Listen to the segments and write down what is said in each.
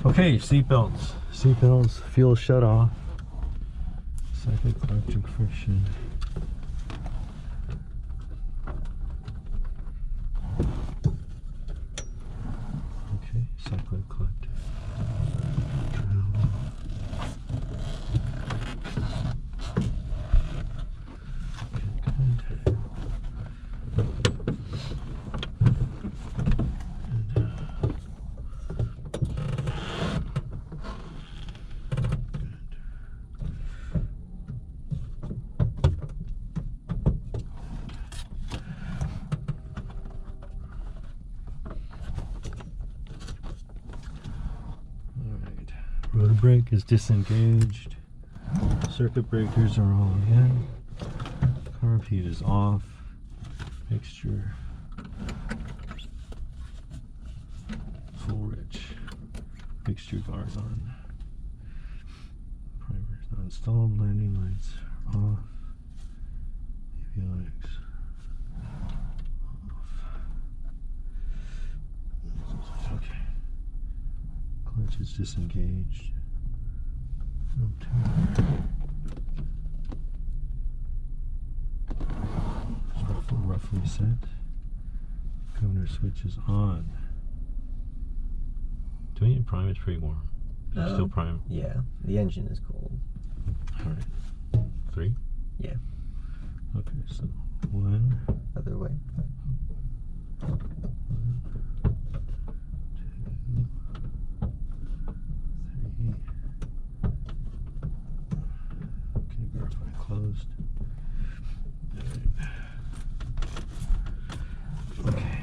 Okay, seatbelts. Seatbelts, fuel shut off. Cyclic electric friction. Okay, cyclic collector. Road brake is disengaged. Circuit breakers are all in. Carb heat is off. Mixture full rich. Mixture guard on. Primers not installed. Landing lights are off. Avionics off. Okay. Clutch is disengaged. Roughly set. Governor switch is on. Doing it prime is pretty warm. Still prime. Yeah, the engine is cold. Alright. 3? Yeah. Okay, so 1. Other way. 1, 2, 3. Okay, verify closed. Okay,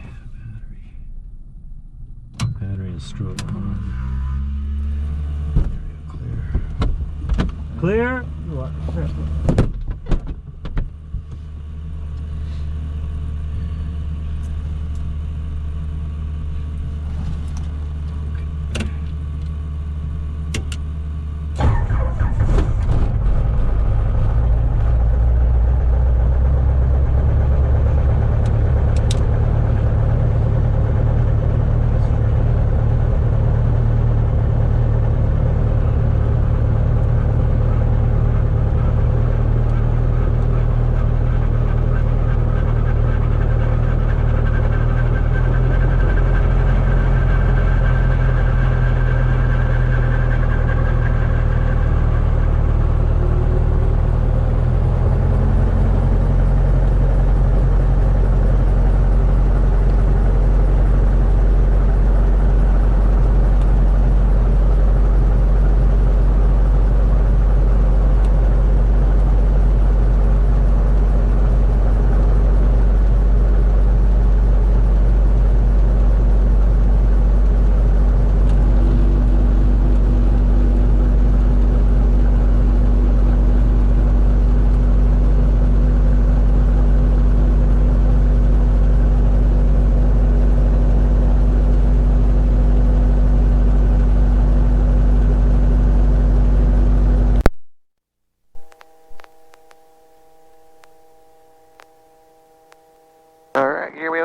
battery is strobe on. Clear. Clear?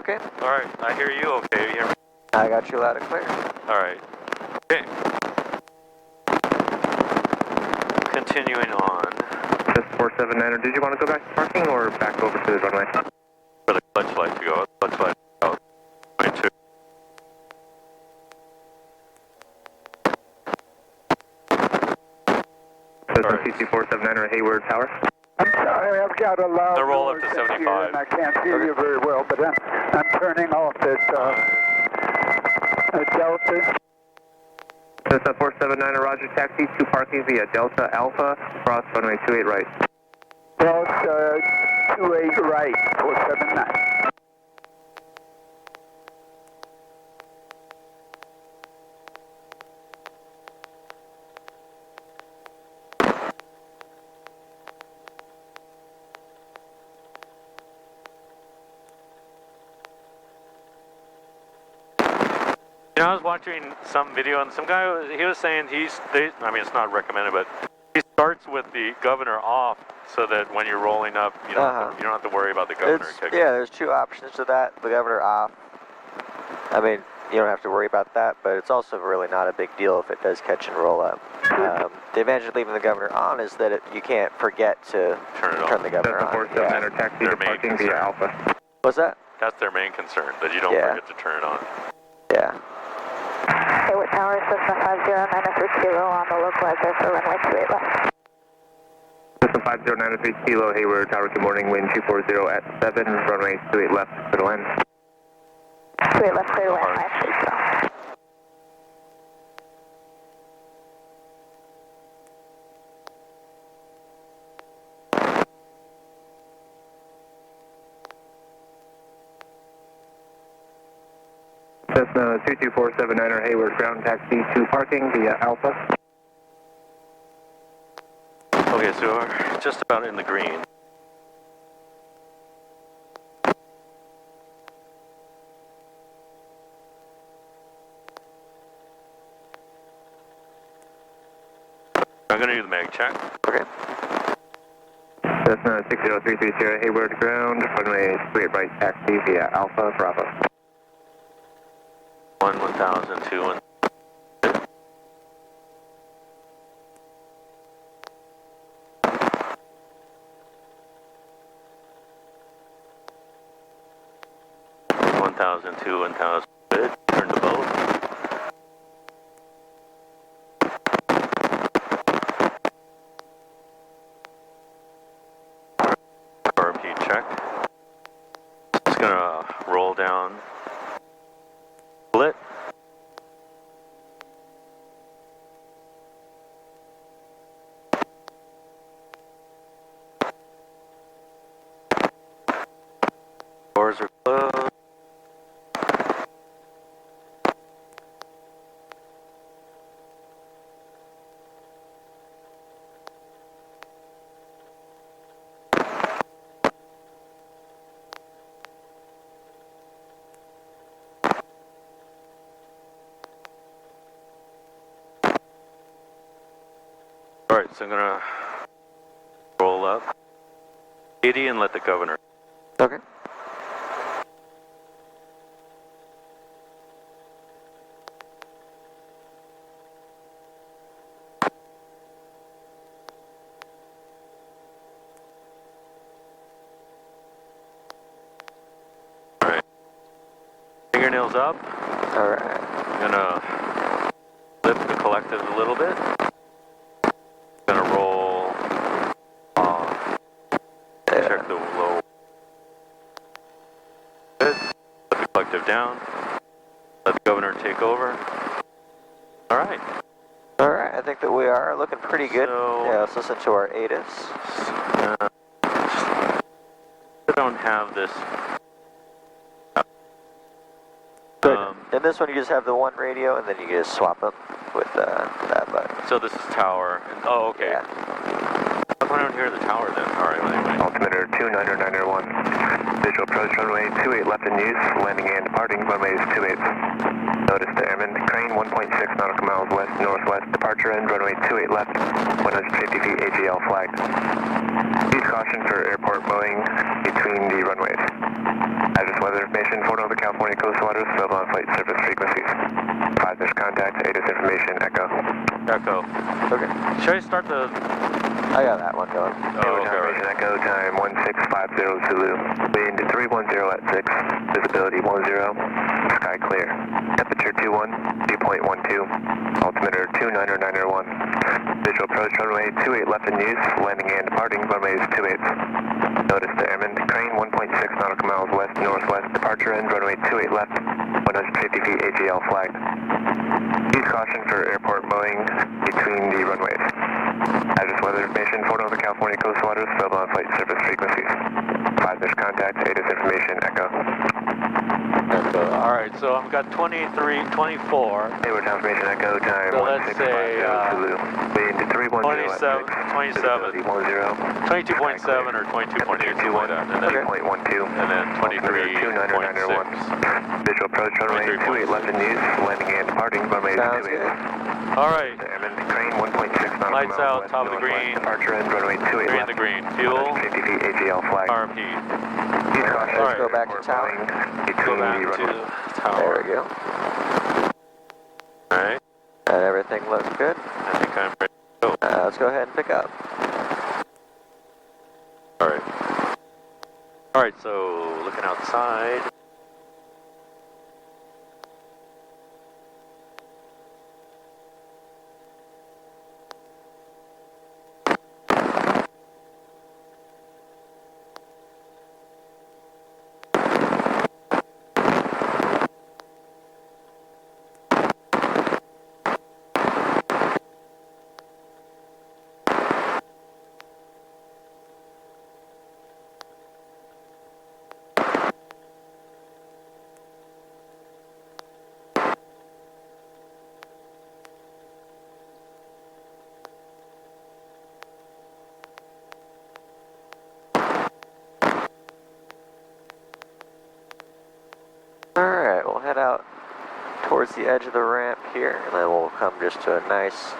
Okay? Alright, I hear you okay. You hear me? I got you loud and clear. Alright. Okay. Continuing on. Just 479, did you want to go back to parking or back over to the runway? For the clutch light to go. Clutch light to go. 22. So it's CC479 or Hayward Tower? I'm sorry, I've got a loud The roll up to noise in 75. here and I can't hear you very well, but I'm turning off this Delta. So it's 479 Roger taxi to parking via Delta Alpha, cross runway 28 right. Cross 28 right, 479. You know, I was watching some video and some guy, he was saying I mean, it's not recommended, but he starts with the governor off so that when you're rolling up, you don't have to worry about the governor kicking. Yeah, there's two options to that. The governor off. I mean, you don't have to worry about that, but it's also really not a big deal if it does catch and roll up. The advantage of leaving the governor on is that you can't forget to turn the governor on. 479 taxi Their to main parking via concern. Alpha. What's that? That's their main concern, that you don't Yeah. forget to turn it on. Yeah. Hayward Tower, Cessna 5093 Kilo on the localizer for runway 28 left. Cessna 5093 Kilo, Hayward Tower, good morning, wind 240 at 7, runway 28 left, clear to land. 28 left, clear to land, last week, so. Cessna 22479er Hayward ground taxi to parking via Alpha. Okay, so we're just about in the green. I'm going to do the mag check. Okay. Cessna 60330 Hayward ground, runway 28 right taxi via Alpha Bravo. 1000, 2, 1. Two 1000. Good. Turn to both. RP check. It's gonna roll down. Split. Doors are closed. Alright, so I'm gonna roll up 80 and let the governor. Okay. Alright. Fingernails up. Alright. I'm gonna lift the collective a little bit. Gonna roll off. Check the low. Good. Let the collective down. Let the governor take over. Alright. Alright, I think that we are looking pretty good. So- Yeah, let's listen to our ATIS. I don't have this. Good. In this one, you just have the one radio, and then you can just swap them with that button. So this is tower. And, oh, okay. Yeah. How come I don't hear the tower then? Alright, well, anyway. Altimeter 29901. Visual approach runway 28 left in use. Landing and departing runways 28. Notice the airman. Crane 1.6 nautical miles west northwest. Departure end runway 28 left. 150 feet AGL flagged. Use caution for airport mowing between the runways. Address weather information for Northern California coast waters. Sub on flight surface frequencies. 5 there's contact. ATIS information. Echo. Echo. Okay. Should I start the... I got that one going. Oh, okay, Information right. Echo time 1650 Zulu. Wind 310 at 6. Visibility 10. Sky clear. Temperature 21. Dew point 12. Altimeter 29901. Visual approach runway 28 left in use. Landing and departing runways 28. Notice the airman. Crane 1.6 nautical miles west northwest. Departure end runway 28 left. 150 feet AGL flagged. Use caution for airport mowing between the runways. Address weather information for Northern California coast waters. Sub on flight surface frequencies. 5 there's contact. ATIS information. Echo. Echo. Alright, so I've got 23, 24. Hayward confirmation. Echo time So let's say, 1650 Zulu. Wind 310 at 6. 27, 10. 22.7 or 22.8, something like that. And then, 3.12. and then 23.6. Visual approach runway 28 left in use. Landing and departing runway Sounds 28. good. Alright, Airman Crane 1.6 nautical lights miles out, west top of the northwest. green. Departure end runway 28 green left. to green. Fuel, 50 feet AGL flag. RP. Use caution Let's go for back to airport tower. mowing Go between back the to runways. tower. There we go. Looks good. I think I'm ready to go. Let's go ahead and pick up. Alright. Alright, so looking outside. Alright, we'll head out towards the edge of the ramp here, and then we'll come just to a nice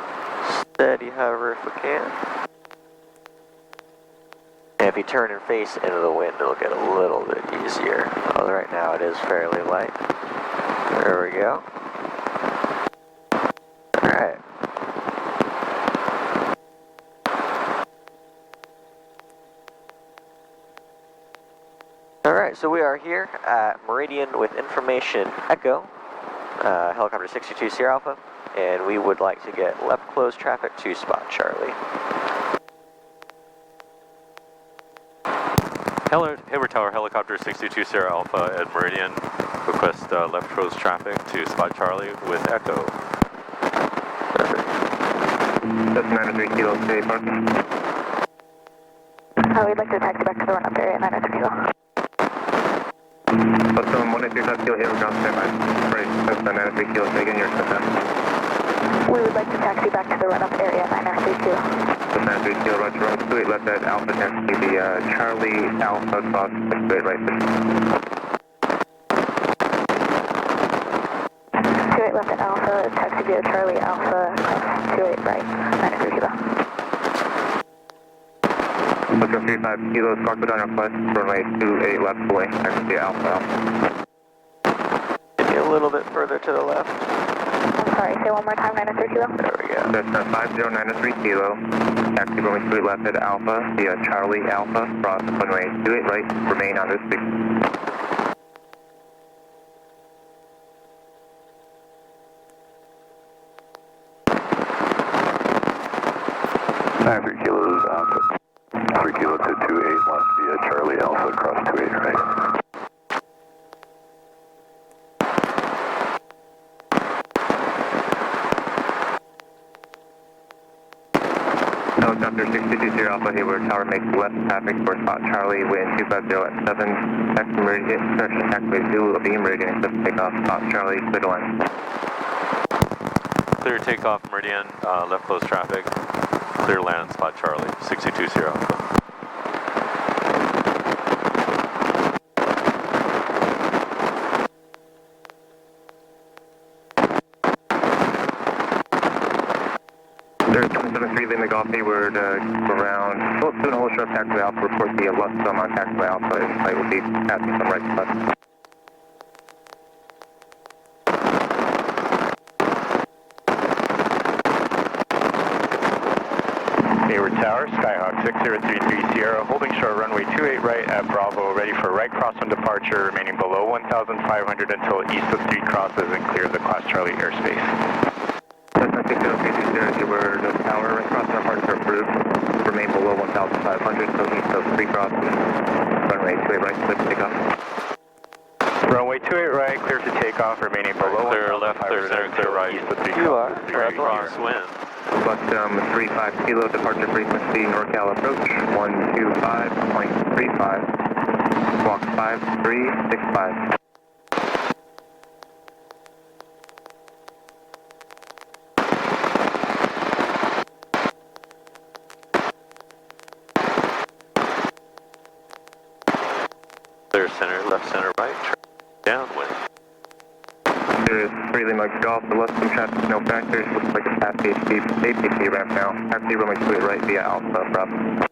steady hover if we can. And if you turn and face into the wind, it'll get a little bit easier. Although right now it is fairly light. There we go. Alright. Alright, so we are here at Meridian with information Echo, helicopter 62 Sierra Alpha, and we would like to get left closed traffic to spot Charlie. Hayward Tower, helicopter 62 Sierra Alpha at Meridian. Request left closed traffic to spot Charlie with Echo. Perfect. That's 93 kilos, stay parking. We'd like to taxi back to the run-up area, 93 kilo. What's on 135 kilo, Hayward, ground standby. Right, that's 93 kilos, taking your step. We would like to taxi back to the run-up area, 93 kilo. That's 93 kilo, roger, roger. 28 left at Alpha, taxi the Charlie Alpha, cross 68 right. 28 left at Alpha, taxi via Charlie Alpha, cross 28 right, 93 kilo. Let's go 35 kilos, squawk down your flight, runway 28 left away, taxi via Alpha. Maybe a little bit further to the left. I'm sorry, say one more time, 93 kilo. There we go. That's 5093 kilo, taxi runway 28 left at Alpha via Charlie Alpha, cross runway 28 right, remain on this speed. 93 kilos, 3 kilo to 28 left via Charlie Alpha, cross 28 right. Helicopter 62 Sierra Alpha, Hayward Tower makes left traffic for spot Charlie, wind 250 at 7, taxi Meridian, instruction taxiway Zulu, abeam Meridian, accept takeoff, spot Charlie, clear the line. Clear takeoff, Meridian, left closed traffic. Clear land, spot Charlie, 62 Sierra Alpha. There's 773 leaving the Gulf, Hayward, around, close to an whole short taxiway Alpha, report the left thumb on taxiway Alpha, and flight will be passing from right to left. Hayward Tower, Skyhawk 6033 Sierra, holding short runway 28 right at Bravo, ready for right cross on departure, remaining below 1,500 until east of 3 crosses and clear of the Class Charlie airspace. Cessna 6032 Sierra, Hayward Tower, right cross on departure approved, remain below 1,500 until east of 3 crosses, runway 28 right, clear to takeoff. Runway 28 right, clear to takeoff, remaining below Clear left, clear center, clear right. east of 3 You are. crosses. Right Cross wind. Bus 35 kilo, departure frequency, NorCal approach, 125.35, squawk 5365. Clear center, left center, right. Downwind. There is freely much golf, the left some traffic, no factors, looks like a past APC ramp now. Taxi runway 28 right via Alpha, Bravo.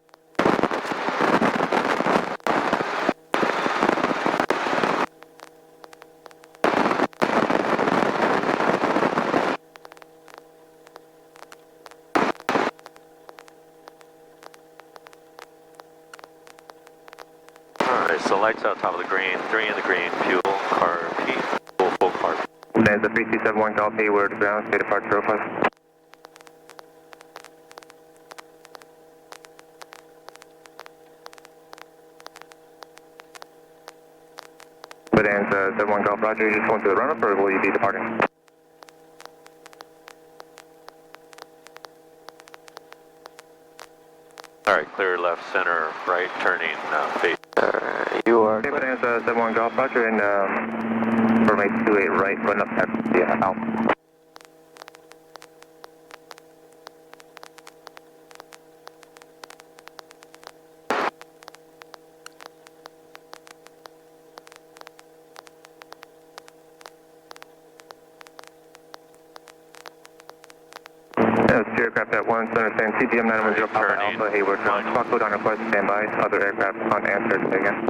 So lights out top of the green, 3 in the green, fuel, car P, full car. There's a 3271 Golf Hayward ground, state departure request. Meridian 71 Golf Roger, you just going to the run-up or will you be departing? Alright, clear left, center, right, turning, face. You are. Okay, Meridian 71 Golf Roger and runway 28 right, run up taxi Alpha. Aircraft at 1, so understand CGM 910 Papa Alpha Hayward. Squawk code on request, standby. Other aircraft unanswered. Say again.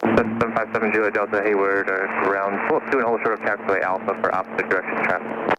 That's 757 Juliet Delta Hayward, ground, pull up 2 and hold short of taxiway Alpha for opposite direction traffic.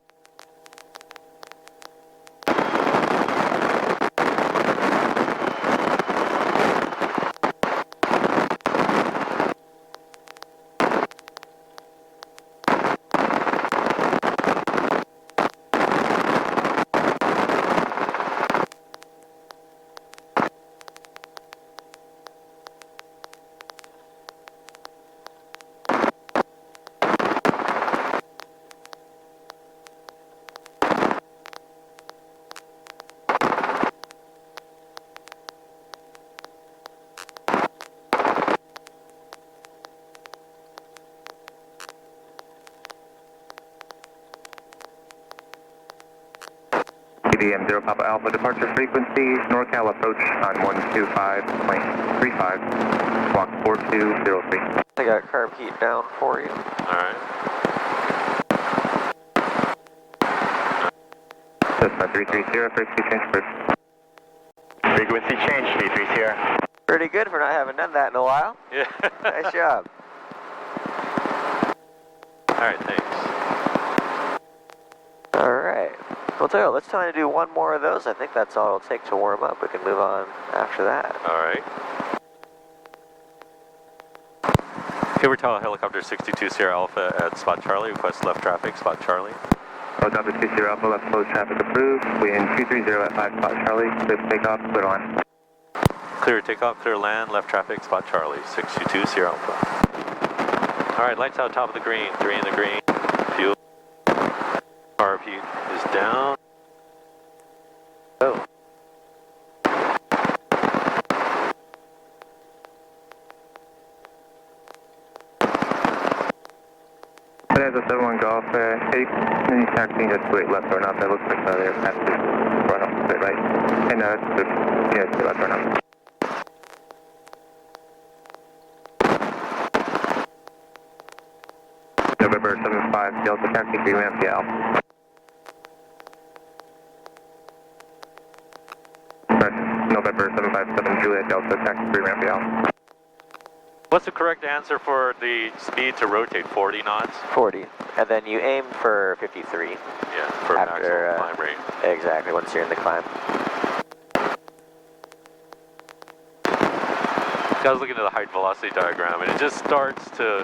CDM 0 Papa Alpha departure frequency, NorCal approach on 125.35, block 4203. I got carb heat down for you. Alright. Cessna 330, frequency change first. Frequency change, 330. Pretty good for not having done that in a while. Yeah. Nice job. Alright, thanks. Alright. Well, Taylor, let's try to do one more of those. I think that's all it'll take to warm up. We can move on after that. Alright. Hayward Tower Helicopter 62 Sierra Alpha at spot Charlie. Request left traffic, spot Charlie. Helicopter 2 Sierra Alpha, left closed traffic approved. Wind 230 at 5 spot Charlie. Clear takeoff, clear on. Clear takeoff, clear land, left traffic, spot Charlie. 62 Sierra Alpha. Alright, lights out top of the green, 3 in the green, fuel. RP is down. Oh. There's a 71 Golf, any taxiing just wait left or not, that looks like they're passing run up straight right. And straight left or not. November 75 Delta taxi 3 ramp Alpha. November 757 Juliet Delta taxi 3 ramp Alpha. What's the correct answer for the speed to rotate? 40 knots? 40. And then you aim for 53. Yeah, for After, maximum climb rate. Exactly, once you're in the climb. I was looking at the height velocity diagram, and it just starts to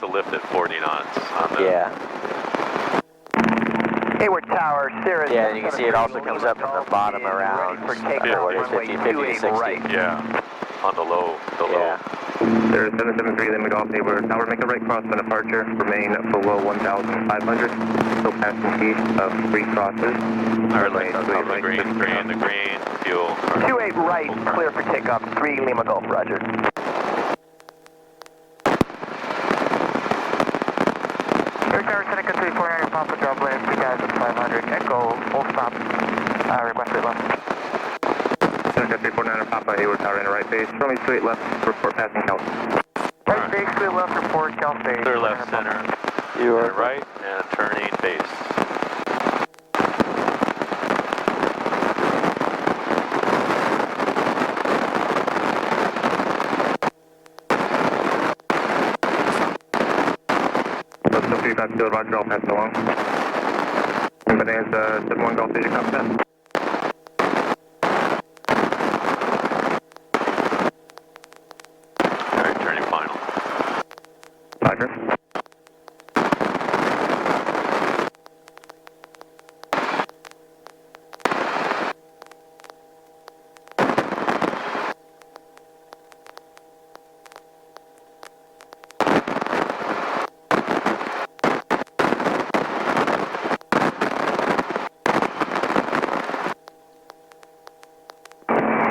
lift at 40 knots on the... Yeah. Hayward Tower, Sierra. Yeah, and you can see it also comes up from the bottom around, for what is takeoff, 50 to 60. Yeah, on the low, Yeah. There's 773 Lima Golf Hayward Tower, make a right cross on departure, remain below 1,500, still passing heat of 3 crosses. Alright, lights out top of the green, 3 in the green, fuel. 28 right, clear for takeoff, 3 Lima Golf, roger. Air Tower, Seneca 349, Papa, drop left, 2,500, Echo, full stop, request right left. Seneca 349 Papa, Hayward Tower in the right base, runway 28 left, report passing Cal. Right base, clear left, report, Cal Space. Clear left, center. You are And right, and turning base. Let's go 350, roger, I'll pass it along. Bonanza 71 Golf, did you copy that? Roger.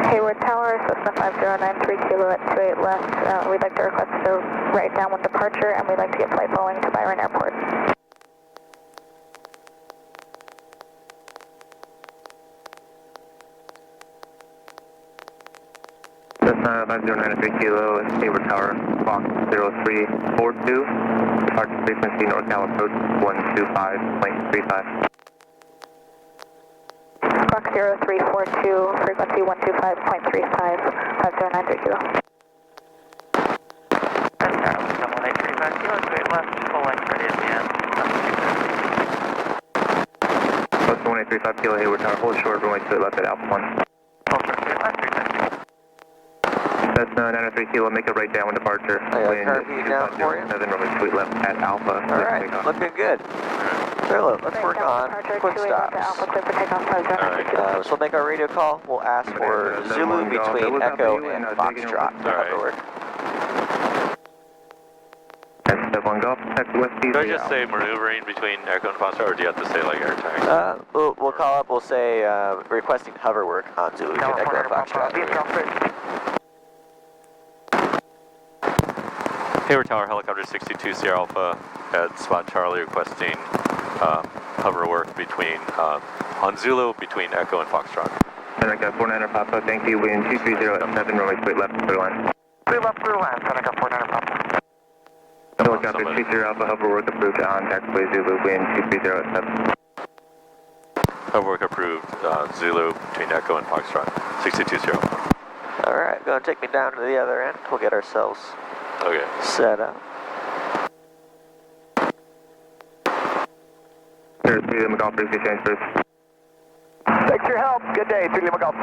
Hayward Tower, Cessna 5093 Kilo at 28 left. We'd like to request a right downwind departure, and we'd like to get flight following to Byron Airport. Cessna 5093 Kilo, Hayward Tower, Fox 0342, departure frequency NorCal approach 125.35. Fox 0342, frequency 125.35, 5093 Kilo. That's 1835 Kilo, straight left, full length, Meridian, Cessna 1835 Kilo, Hayward Tower, hold short, runway 28 left at Alpha 1. full short, straight left, 350. Cessna 903 Kilo, make a right downwind departure. I got curve heat down for you. 7, runway 28 left at Alpha. Alright, looking good. So let's work on quick stops. Alright. So we'll make our radio call. We'll ask for Zulu between Echo and Foxtrot to hover work. Step 1 Golf, text West Do I just say maneuvering between Echo and Foxtrot, or do you have to say like air taxi? We'll call up, we'll say requesting hover work on Zulu between Echo and Foxtrot. Hayward Tower, helicopter 62 Sierra Alpha at spot Charlie requesting hover work between, on Zulu between Echo and Foxtrot. Seneca 49er Papa, thank you, wind 230 at 7, runway 28 left, clear line. Clear left, clear line, Seneca 49er Papa. Helicopter 20 Alpha, hover work approved on taxiway Zulu, wind 230 at 7. Hover work approved, Zulu between Echo and Foxtrot, 62 Sierra Alpha. Alright, go and take me down to the other end. We'll get ourselves Okay. set up. There's 3 Lima Golf, please change first. Thanks for your help. Good day, 3 Lima Golf.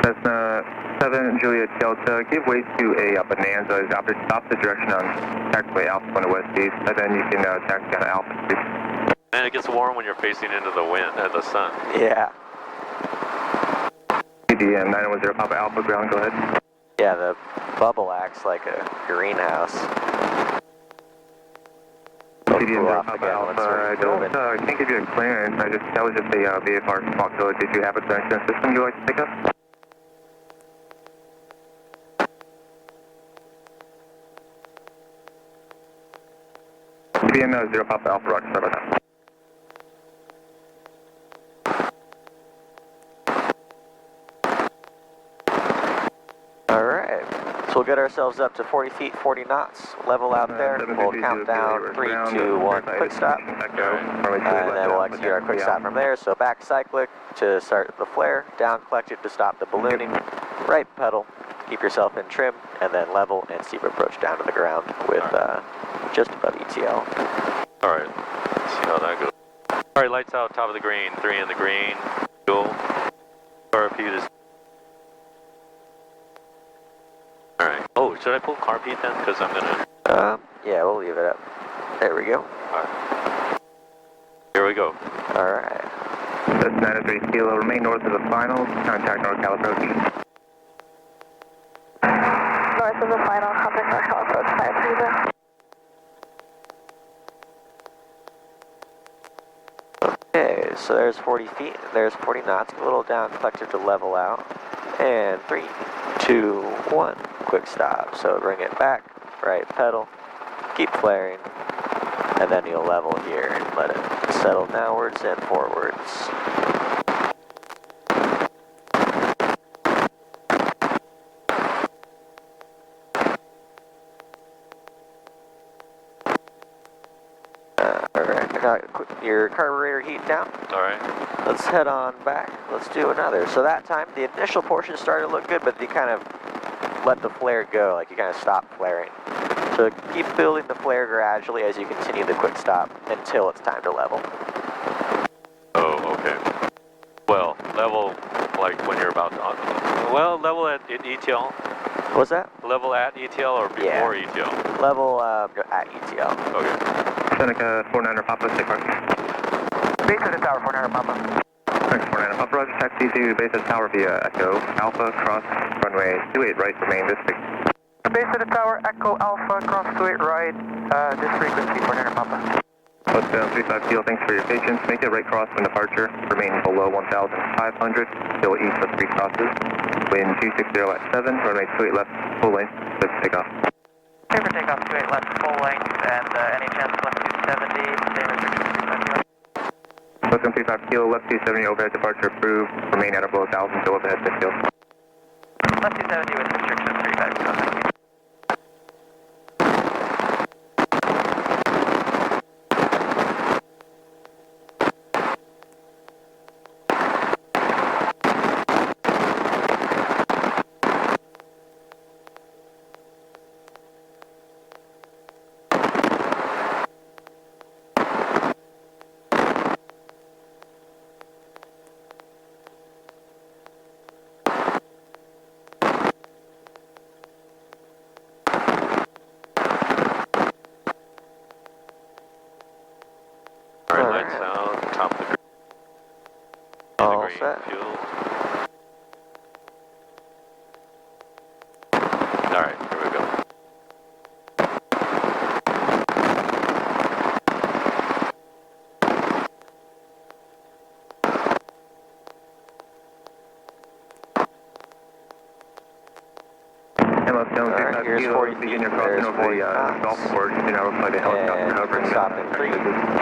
Cessna 7 Juliet Delta, give way to a Bonanza, is opposite direction on taxiway Alpha 1 to West East, and then you can taxi down to Alpha 2. And it gets warm when you're facing into the wind, the sun. Yeah. CDM 910 Papa Alpha, ground, go ahead. Yeah, the bubble acts like a greenhouse. CDM 0 Papa Alpha, I can't give you a clearance, that was just a VFR responsibility. Did you have a clearance in the system you'd like to pick up? CDM 0 Papa Alpha, roger, sorry about that. Alright, so we'll get ourselves up to 40 feet, 40 knots, level out there. We'll count down 3, 2, 1, quick stop. And then we'll execute our quick stop from there. So back cyclic to start the flare, down collected to stop the ballooning, right pedal, keep yourself in trim, and then level and steep approach down to the ground with just above ETL. Alright, let's see how that goes. Alright, lights out, top of the green, 3 in the green, fuel, RP is. Alright, oh, should I pull carb heat then? Because I'm gonna. Yeah, we'll leave it up. There we go. Alright. Here we go. Alright. That's 903 Kilo, remain north of the finals, contact NorCal approach. North of the final, contact NorCal approach 530. Okay, so there's 40 feet, there's 40 knots, a little down collected to level out. And 3, 2, 1, quick stop. So bring it back, right pedal, keep flaring, and then you'll level here and let it settle downwards and forwards. Alright, I got your carburetor heat down. Alright. Let's head on back. Let's do another. So that time, the initial portion started to look good, but you kind of let the flare go, like you kind of stopped flaring. So keep building the flare gradually as you continue the quick stop until it's time to level. Oh, okay. Well, level, like when you're about to, level at ETL. What's that? Level at ETL or before ETL? Level at ETL. Okay. Seneca 49er Papa, stay parked. Base at the tower, 49er Papa. Thanks, 49er Papa, Roger, taxi to base at the tower via Echo Alpha, cross runway 28 right, remain district. Base at the tower, Echo Alpha, cross 28 right, this frequency, 49er Papa. Westbound 35 Kilo, thanks for your patience. Make it right cross when departure, remain below 1,500, still east of 3 crosses. Wind 260 at 7, runway 28 left, full length, let's take off. Clear for takeoff, 28 left, full length, and any chance left 270, same restriction 35 Kilo. Westbound 35 Kilo, left 270, overhead departure approved, remain at or below 1,000, still overhead 6 Kilo. Left 270 with restriction 35 Kilo, thank you. Alright, lights out, top of the green. All Green set. fuel. Alright, here we go. Alright, here's 40 feet, begin your there's crossing over 40 the knots. golf course, you now fly the helicopter And hovering. stop in 3,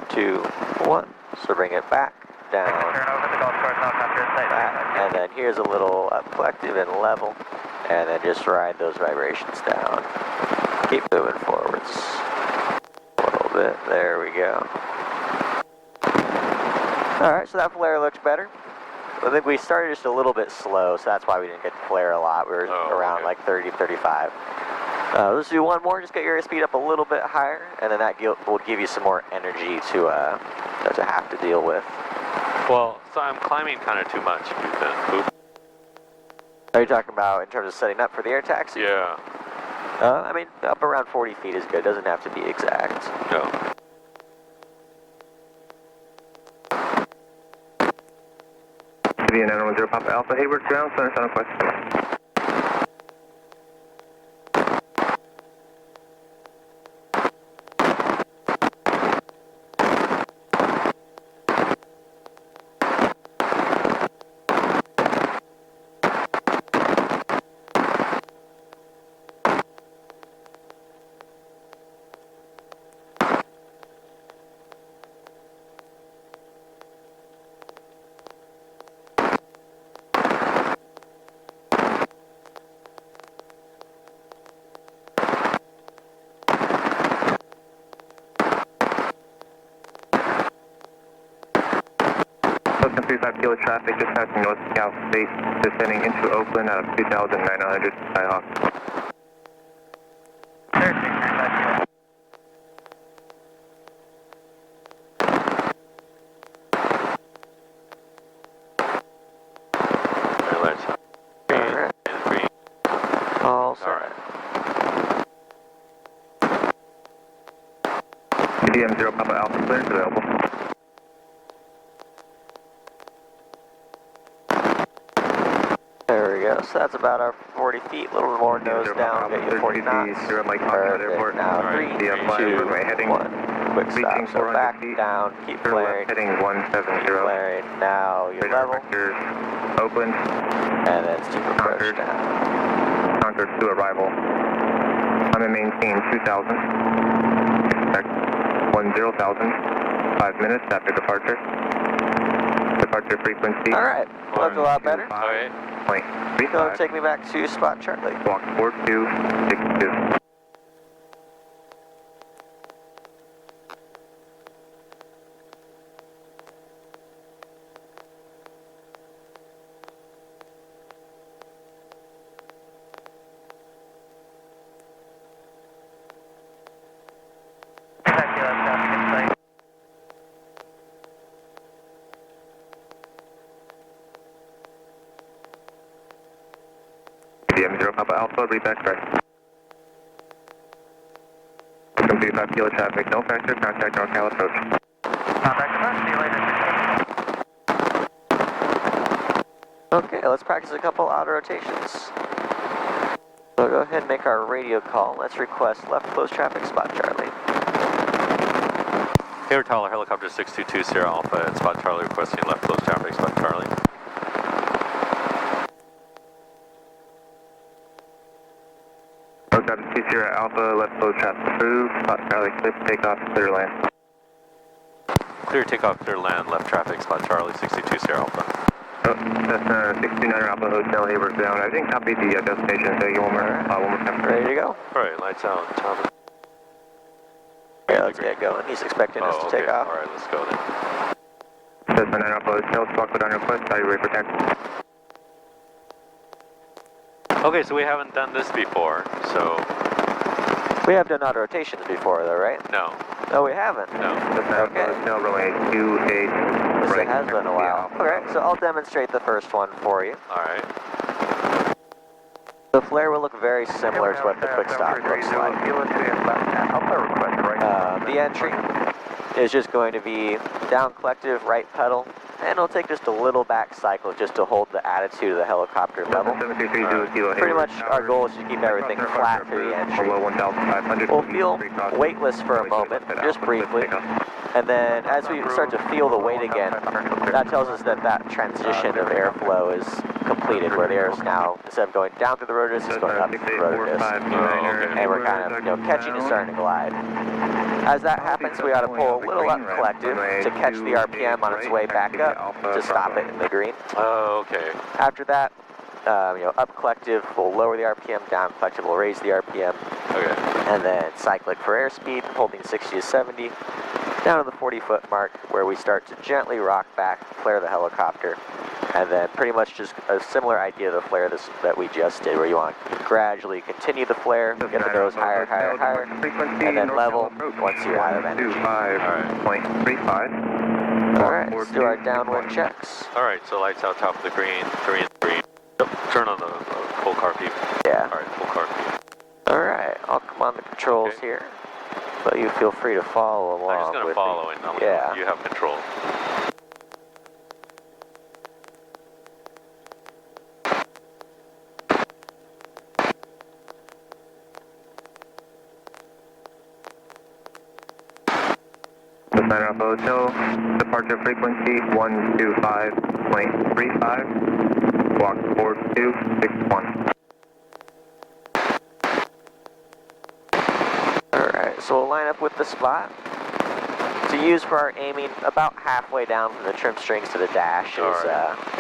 2, 1. So bring it back, down, Turn over the golf course, helicopter in sight. back, and then here's a little collective and level, and then just ride those vibrations down. Keep moving forwards a little bit. There we go. Alright, so that flare looks better. I think we started just a little bit slow, so that's why we didn't get to flare a lot. We were around like 30, 35. Let's do one more, just get your airspeed up a little bit higher, and then that will give you some more energy to have to deal with. Well, so I'm climbing kind of too much. Are you talking about in terms of setting up for the air taxi? Yeah. I mean, up around 40 feet is good. Doesn't have to be exact. No. Meridian 910 Papa Alpha, Hayward, ground, center, sound question. Custom 35 Kilo traffic, just passing north south base, descending into Oakland out of 2,900 Skyhawk. Clear 635 Kilo. Alright, lights out. Alright. Green. All set. Alright. DM 0 Papa Alpha, clearance available. There we go. So that's about our 40 feet. A little more nose down. Get you 40 knots. Perfect. Now 3, 2, 1. Quick stop. So back, down, keep flaring. Heading Keep 170. flaring. Now you Radar level. vectors, Oakland, And then steeper push down. Concord to arrival. I'm in maintain 2,000. Expect 10,000. 5 minutes after departure. Departure frequency. Alright. Looked a lot better. Okay. So take me back to spot Charlie. Walk 4262. DM 0 Papa Alpha, read back right. 25 kilo traffic, no factor, contact NorCal approach. Contact approach, see you later. Okay, let's practice a couple auto rotations. We'll go ahead and make our radio call. Let's request left close traffic, spot Charlie. Hayward Tower, helicopter 622 Sierra Alpha at spot Charlie, requesting left close traffic, spot Charlie. Helicopter 2 Sierra Alpha, left close traffic approved, spot Charlie, clear takeoff, clear land. Clear takeoff, clear land, left traffic, spot Charlie, 62 Sierra Alpha. Oh, that's 629 Alpha Hotel, Hayward down. I didn't copy the destination, so you one more time. Ready to go? Alright, lights out, Thomas. Okay, let's get going. He's expecting us to take off. Alright, let's go then. Cessna 9 Alpha Hotel, squawk on request, are you ready for taxi? Okay, so we haven't done this before, so... We have done auto rotations before though, right? No. No, we haven't. No. Okay. Hotel, runway 28 Yes, right. it has been a while. Okay, so I'll demonstrate the first one for you. Alright. The flare will look very similar to what the Quickstop looks like. The entry is just going to be down collective, right pedal, and it'll take just a little back cycle just to hold the attitude of the helicopter level. Pretty much our goal is to keep everything flat for the entry. We'll feel weightless for a moment, just briefly, and then as we start to feel the weight again, that tells us that that transition of airflow is completed, where the air is now, instead of going down through the rotor disc, it's going up through the rotor disc. And we're kind of, catching and starting to glide. As that happens, we ought to pull a little up collective to catch the RPM on its way back up to stop it in the green. Oh, okay. After that, up collective will lower the RPM, down collective will raise the RPM. Okay. And then cyclic for airspeed, holding 60 to 70, down to the 40-foot mark where we start to gently rock back, flare the helicopter, and then pretty much just a similar idea of the flare that we just did, where you want to gradually continue the flare, get the nose higher, higher, higher, and then level once you're out of energy. 25.35. Alright, let's do our downwind checks. Alright, so lights out top of the green, 3 and 3. Yep, turn on the full car peep. Yeah. Alright, full car peep. Alright, I'll come on the controls here, but you feel free to follow along. I'm just going to follow and you have control. Cessna Alpha Hotel, departure frequency 125.35, walk 4261. Alright, so we'll line up with the spot. To use for our aiming, about halfway down from the trim strings to the dash is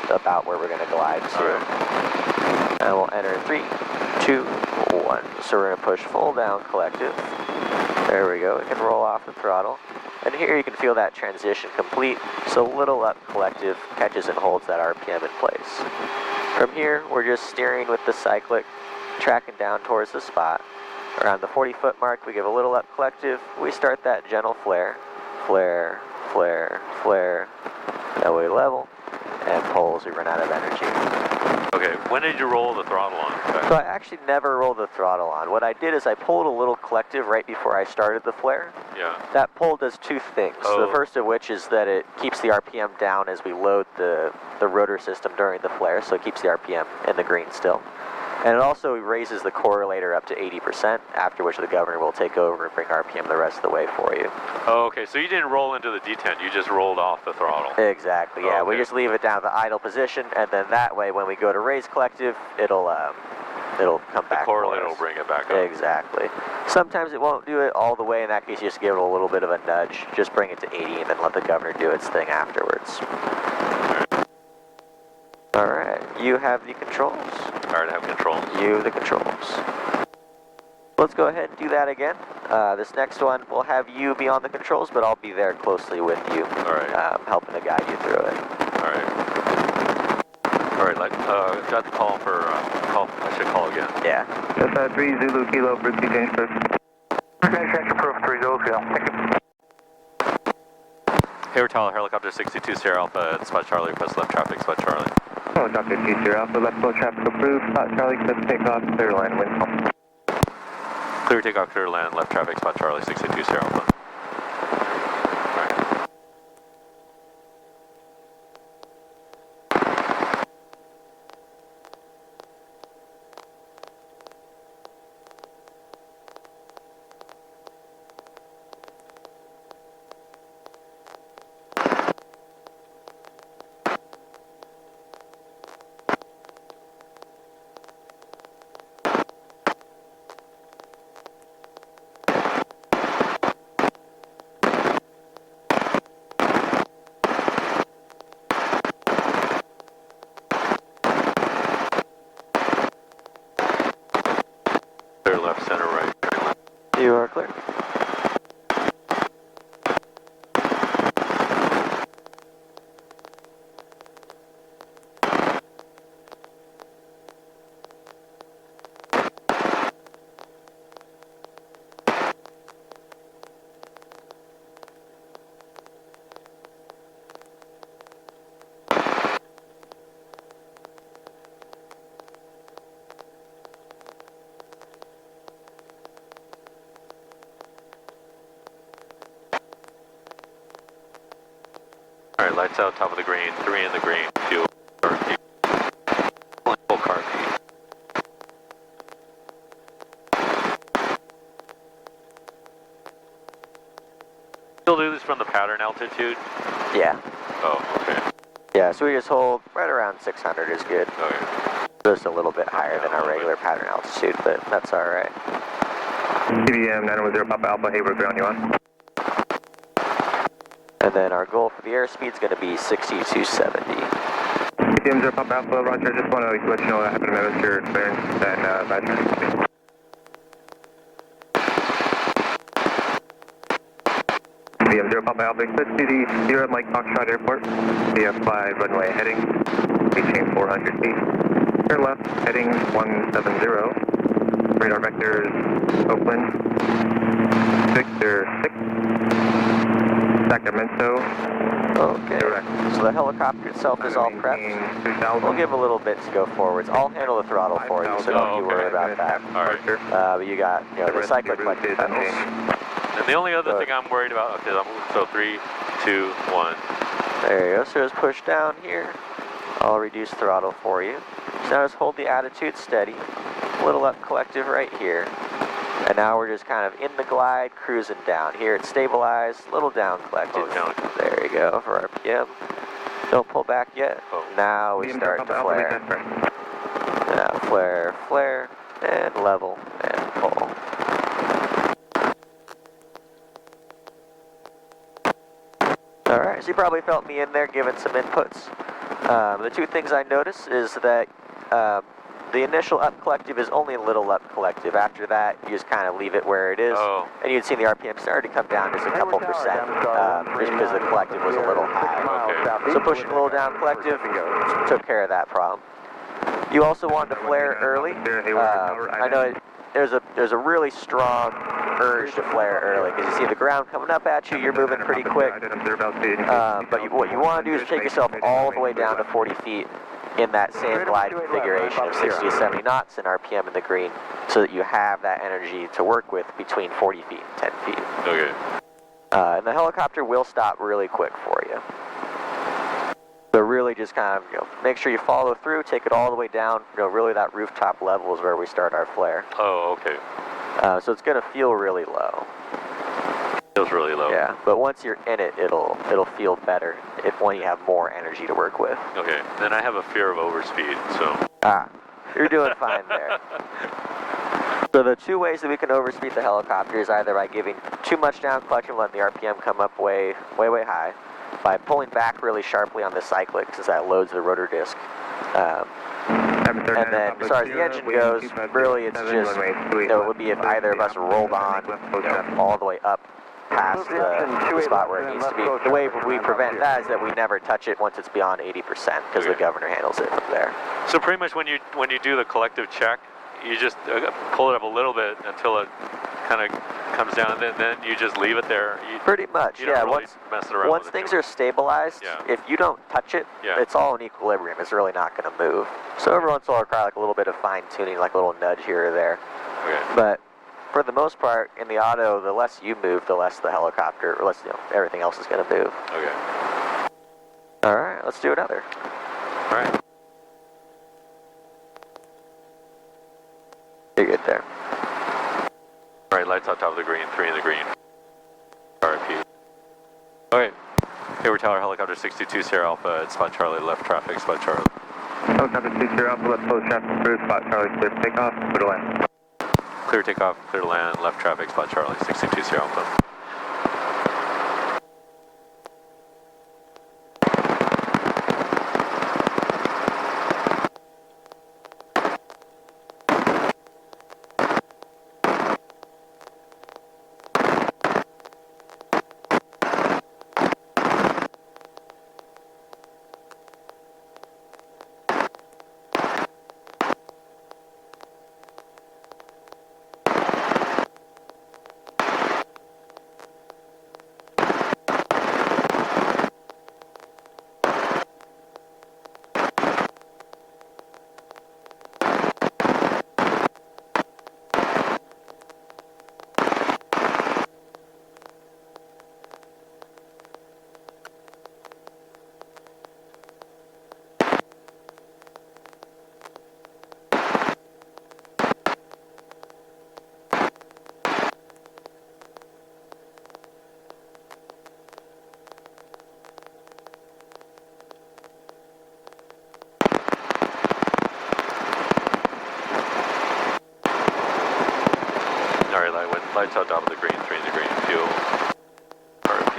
about where we're going to glide to. And we'll enter 3, 2, 1. So we're going to push full down collective. There we go, we can roll off the throttle. And here you can feel that transition complete, so little up collective catches and holds that RPM in place. From here, we're just steering with the cyclic, tracking down towards the spot. Around the 40-foot mark, we give a little up collective. We start that gentle flare, flare, flare, flare. That way level, and pull as we run out of energy. Okay, when did you roll the throttle on? So I actually never rolled the throttle on. What I did is I pulled a little collective right before I started the flare. Yeah. That pull does two things. Oh. The first of which is that it keeps the RPM down as we load the rotor system during the flare, so it keeps the RPM in the green still. And it also raises the correlator up to 80%, after which the governor will take over and bring RPM the rest of the way for you. Oh, okay, so you didn't roll into the detent, you just rolled off the throttle. Exactly, yeah. We just leave it down to the idle position, and then that way when we go to raise collective, it'll come back. The correlator will bring it back up. Exactly. Sometimes it won't do it all the way. In that case, you just give it a little bit of a nudge. Just bring it to 80 and then let the governor do its thing afterwards. Alright, you have the controls. Alright, I have controls. You have the controls. Let's go ahead and do that again. This next one, we'll have you be on the controls, but I'll be there closely with you. Alright. Helping to guide you through it. Alright. Alright, got the call for, I should call again. Yeah. That's 3 Zulu Kilo, frequency change first. Frequency change approved, 3 Zulu Kilo. Thank you. Hayward Tower, helicopter 62 Sierra Alpha at spot Charlie, request left traffic, spot Charlie. Helicopter 20 Alpha, left low traffic approved, spot Charlie, clip takeoff, clear line, wind calm. Clear takeoff, clear land, left traffic, spot Charlie, 682 Sierra Alpha. Clear left, center, right. You are clear. Alright, lights out, top of the green, 3 in the green, fuel, full car P. Still do this from the pattern altitude? Yeah. Oh, okay. Yeah, so we just hold right around 600 is good. Okay. Just a little bit higher than our regular pattern altitude, but that's alright. CVM 910 Papa Alpha, Hayward, ground you on. And then our goal for the airspeed is going to be 6270. CVM 0 Papa Alpha, roger, just want to let you know I happen to notice your clearance and badge. CVM 0 Papa Alpha, clear to the Sierra Mike Foxtrot Airport, CF5 runway heading, reaching 400 feet. Turn left, heading 170. Radar vectors, Oakland, Victor 6, Sacramento. Okay. Direct. So the helicopter itself is all prepped. 2000. We'll give a little bit to go forwards. I'll handle the throttle for you, so don't you worry about that. Alright. But you got, the cyclic electric pedals. And the only other thing I'm worried about, okay, so 3, 2, 1. There you go. So just push down here. I'll reduce throttle for you. So now just hold the attitude steady. A little up collective right here. And now we're just kind of in the glide, cruising down. Here it's stabilized, little down collective. Oh, down. There you go for RPM. Don't pull back yet. Oh. Now we start to flare. Now flare, flare, and level, and pull. Alright, so you probably felt me in there giving some inputs. The two things I noticed is that the initial up collective is only a little up collective. After that, you just kind of leave it where it is. Oh. And you'd see the RPM start to come down just a couple percent, just because the collective was a little high. Okay. So pushing a little down collective took care of that problem. You also wanted to flare early. I know there's a really strong urge to flare early because you see the ground coming up at you, you're moving pretty quick. But what you want to do is take yourself all the way down to 40 feet in that same glide configuration of 60 to 70 knots and RPM in the green, so that you have that energy to work with between 40 feet and 10 feet. Okay. And the helicopter will stop really quick for you. So really just kind of, make sure you follow through, take it all the way down, really that rooftop level is where we start our flare. Oh, okay. So it's going to feel really low. Feels really low. Yeah, but once you're in it, it'll feel better when you have more energy to work with. Okay, then I have a fear of overspeed, so. You're doing fine there. So the two ways that we can overspeed the helicopter is either by giving too much down collective and letting the RPM come up way high, by pulling back really sharply on the cyclic since that loads the rotor disc. And then as far as the engine goes, really it's just, it would be if either of us rolled on all the way up past the spot where it needs to be. The way we prevent that is that we never touch it once it's beyond 80% because the governor handles it from there. So pretty much when you do the collective check, you just pull it up a little bit until it kind of comes down, and then you just leave it there. Pretty much, you don't yeah. really mess it around Once with it things too are much. stabilized, Yeah. if you don't touch it, Yeah. it's all in equilibrium. It's really not going to move. So every once in a while, require like a little bit of fine tuning, like a little nudge here or there. Okay. But for the most part, in the auto, the less you move, the less the helicopter, or less everything else is going to move. Okay. All right, let's do another. All right. You're good there. All right, lights on top of the green, 3 in the green. RIP. Okay. Hayward Tower, helicopter 622 Sierra Alpha at spot Charlie, left traffic, spot Charlie. Helicopter 2 Sierra Alpha, left close traffic through, spot Charlie, clear for takeoff, clear to land. Clear takeoff, clear to land, left traffic, spot Charlie, 622 Sierra Alpha. Lights out top of the green, 3 in the green, fuel, RP.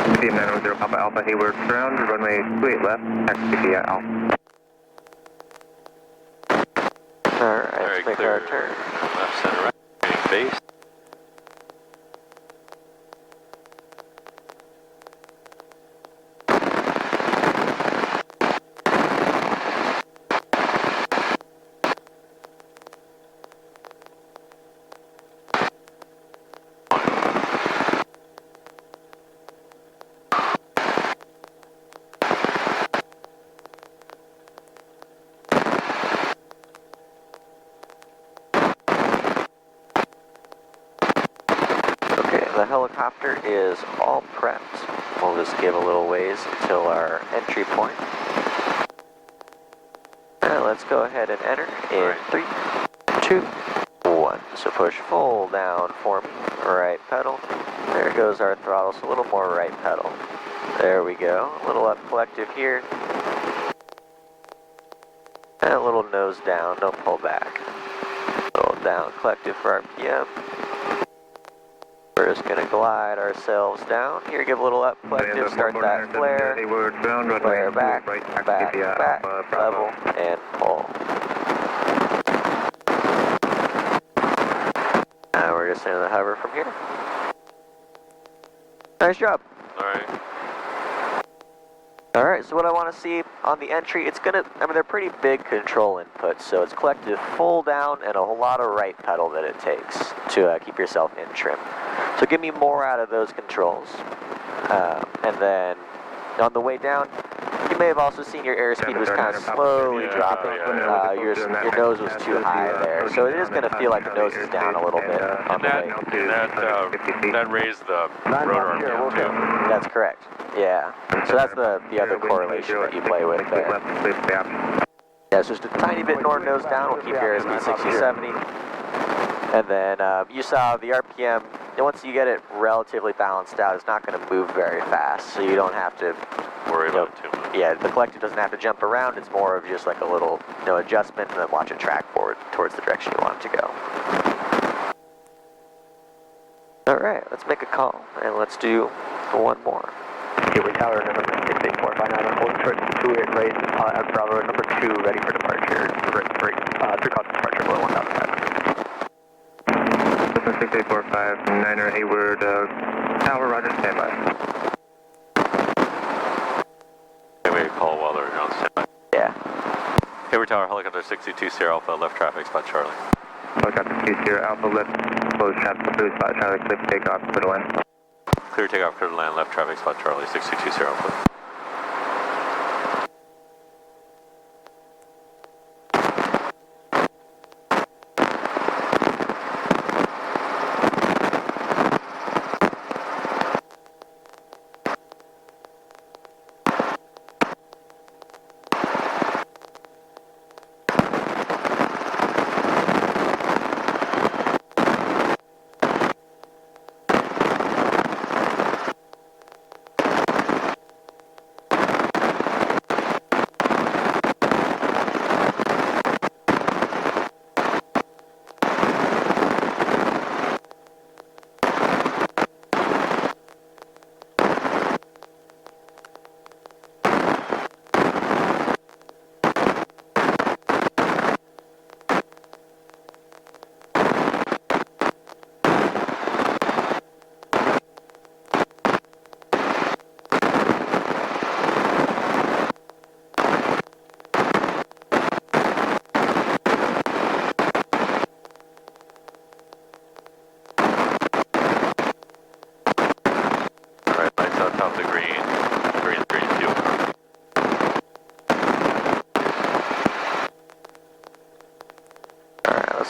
Medium 910 Papa Alpha Hayward ground, runway 28 left, taxi Alpha. Alright, let's make our turn. Left, center, right, training base. The helicopter is all prepped. We'll just give a little ways until our entry point. And let's go ahead and enter in 3, 2, 1. So push full down for me, right pedal. There goes our throttle, so a little more right pedal. There we go. A little up collective here. And a little nose down, don't pull back. A little down collective for RPM. We're just going to glide ourselves down. Here, give a little up collective, start that flare, flare back, level, and pull. And we're just going to hover from here. Nice job. Alright. Alright, so what I want to see on the entry, it's going to, I mean, they're pretty big control inputs, so it's collective full down and a whole lot of right pedal that it takes to keep yourself in trim. So give me more out of those controls. And then on the way down, you may have also seen your airspeed was kind of slowly dropping. Your nose was too high there. So it is going to feel like the nose is down a little bit on the way. That raised the rotor RPM too. That's correct. Yeah. So that's the other correlation that you play with there. Yeah, it's just a tiny bit more nose down will keep your airspeed 60, 70. And then you saw the RPM, once you get it relatively balanced out, it's not going to move very fast, so you don't have to worry about it too much. Yeah, the collective doesn't have to jump around. It's more of just like a little adjustment, and then watch it track forward towards the direction you want it to go. All right, let's make a call, and let's do one more. Hayward Tower, number 68459, hold short 28 right, at Bravo, number 2, ready for departure, 3 cross departure below 1,500. 6845, Niner Hayward, Tower, roger, standby. Can we call while they're on standby? Yeah. Hayward Tower, helicopter 62 Sierra Alpha, left traffic, spot Charlie. Helicopter 2 Sierra Alpha, left, close traffic, blue spot, Charlie, clear for takeoff, clear to land. Clear takeoff, clear to land, left traffic, spot Charlie, 62 Sierra Alpha.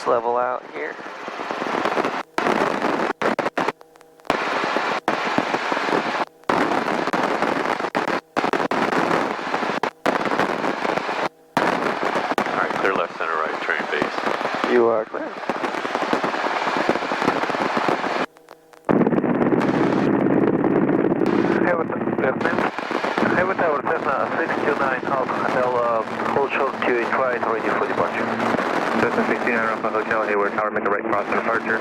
Level out here. Alright, clear left, center, right, train base. You are clear. Hayward Tower, Cessna 629 Alpha Hotel, hold short 28 right, ready for departure. Cessna 69 Alpha Hotel, Hayward Tower, make a right cross and departure.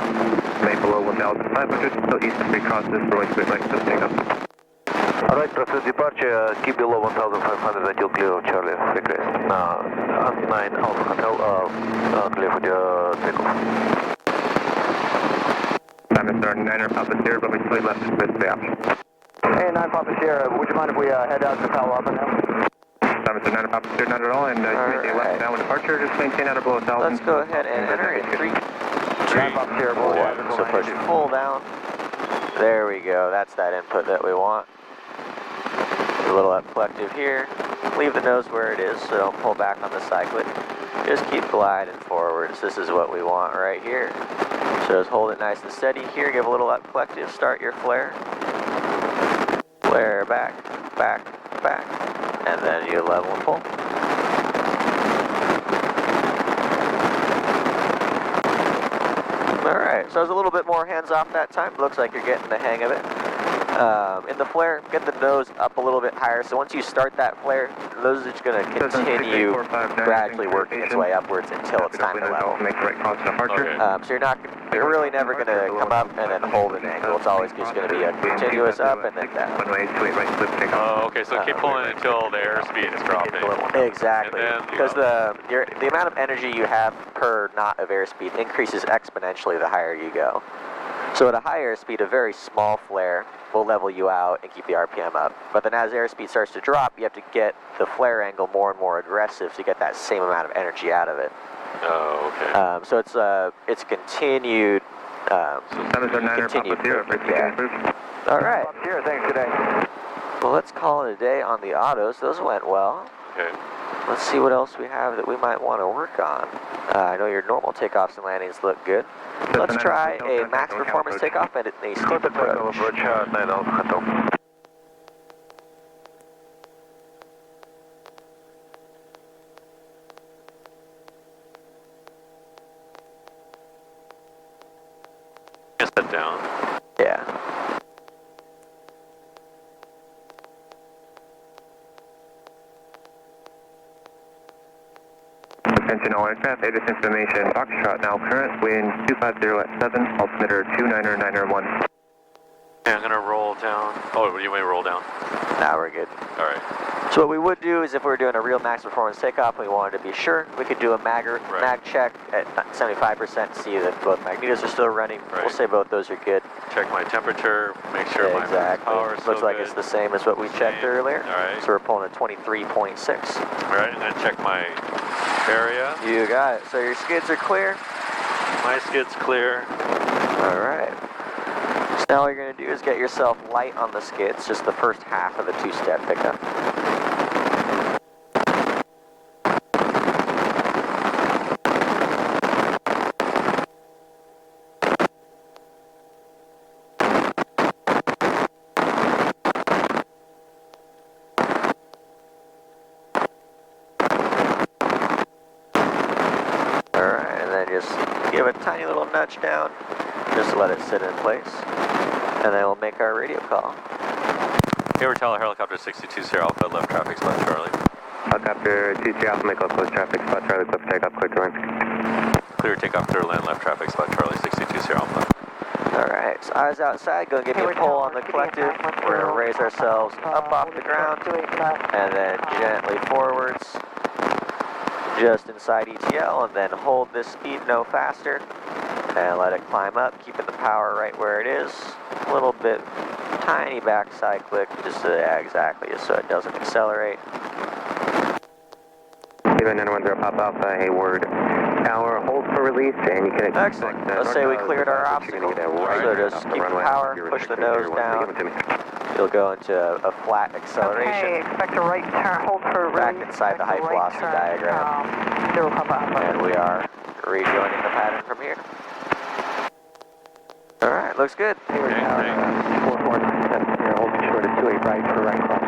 Remain below 1,500, still east of 3 crosses, runway 28 right, clear takeoff. Alright, proceed departure, keep below 1,500 until clear of Charlie, request. 9 Alpha Hotel, clear for the takeoff. Simon Star, 9 Papa Sierra, runway 28 left, is the option. Hey, 9 Papa Sierra, would you mind if we head out to Palo Alto now? Simon Star, 9 Papa Sierra, not at all, and you make a left down with departure, just maintain out of below 1,000. Let's go ahead and enter in 3, 2, 9 Papa Sierra, 1. So push full down. There we go. That's that input that we want. A little up collective here. Leave the nose where it is, so don't pull back on the cyclic. Just keep gliding forwards. This is what we want right here. So just hold it nice and steady here. Give a little up collective. Start your flare. Flare back, back, back. And then you level and pull. Alright, so I was a little bit more hands off that time. Looks like you're getting the hang of it. In the flare, get the nose up a little bit higher. So once you start that flare, the nose is going to continue gradually working its way upwards until it's time to level. So you're really never going to come up and then hold an angle. It's always just going to be a continuous up and then down. Oh, okay, so keep pulling until the airspeed is dropping. Exactly, because the amount of energy you have per knot of airspeed increases exponentially the higher you go. So at a high airspeed, a very small flare will level you out and keep the RPM up. But then as airspeed starts to drop, you have to get the flare angle more and more aggressive to get that same amount of energy out of it. Oh, okay. So it's continued. Continued. Yeah. All right. Here, thanks today. Well, let's call it a day on the autos. Those went well. Okay. Let's see what else we have that we might want to work on. I know your normal takeoffs and landings look good. Let's try a max performance takeoff and a steep approach. Just set down. Yeah. Attention all aircraft, ATIS information, Foxtrot now current, wind 250 at 7, altimeter 29991. Okay, I'm going to roll down. Oh, you may roll down. Now we're good. All right. So what we would do is if we were doing a real max performance takeoff, we wanted to be sure, we could do a mag check at 75%, see that both magnetos are still running. Right. We'll say both those are good. Check my temperature, make sure my power is still Looks like good. it's the same as what we checked earlier. All right. So we're pulling a 23.6. All right, and then check my area. You got it. So your skids are clear. My skid's clear. All right. So now all you're going to do is get yourself light on the skids, just the first half of the two-step pickup. Give a tiny little nudge down, just to let it sit in place, and then we'll make our radio call. Hayward Tower, helicopter 62 Sierra Alpha, left traffic spot Charlie. Helicopter 2 Sierra Alpha, make a close traffic spot Charlie, clear for takeoff, clear to land. Clear takeoff, clear land, left traffic spot Charlie, 62 Sierra Alpha. Alright, so eyes outside, go give me a pull on the collective. We're going to raise ourselves up off the ground, and then gently forwards. Just inside ETL, and then hold this speed no faster and let it climb up, keeping the power right where it is. A little bit tiny backside click, just yeah, exactly, just so it doesn't accelerate. Kilo 910 Pop Alpha, Hayward Tower, hold for release, and you can excellent. Let's say we cleared our obstacle. So just keep the power, push the nose down. You'll go into a flat acceleration. Okay, expect a right turn, hold for back release. inside the height velocity diagram. 0 Papa Alpha. And we are rejoining the pattern from here. Alright, looks good. Okay, 4497 here, holding short at 28 right for right cross.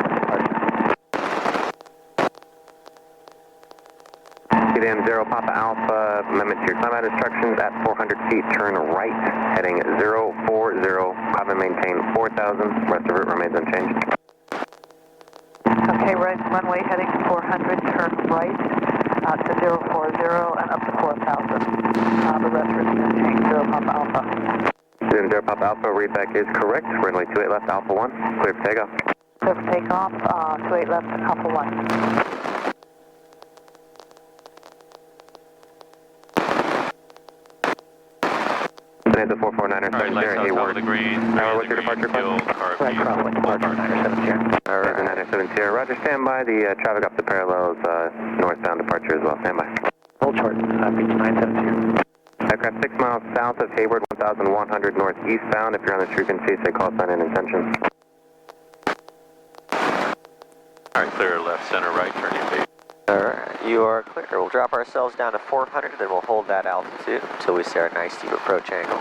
Kilo 0 Papa Alpha, amendment to your climb out instructions at 400 feet, turn right, heading 040, climb and maintain 4,000, rest of it remains unchanged. Okay, right runway heading 400, turn right to 040 and up to 4,000. The rest remains unchanged, 0 Papa Alpha. Kilo 0 Papa Alpha, readback is correct, runway 28 left, Alpha 1, clear for takeoff. Clear for takeoff, 28 left, Alpha 1. The 449er, Alright, lights out top of the green. What's your departure fuel, Right, crossing departure 970. Alright, 970. Roger, stand by. The traffic off the parallels, northbound departure as well. Stand by. Hold short, beach 970. Aircraft 6 miles south of Hayward, 1100 northeastbound. If you're on this frequency, say call sign and intention. Alright, clear left, center, right, turning base. Alright, you are clear. We'll drop ourselves down to 400, then we'll hold that altitude until we see our nice steep approach angle.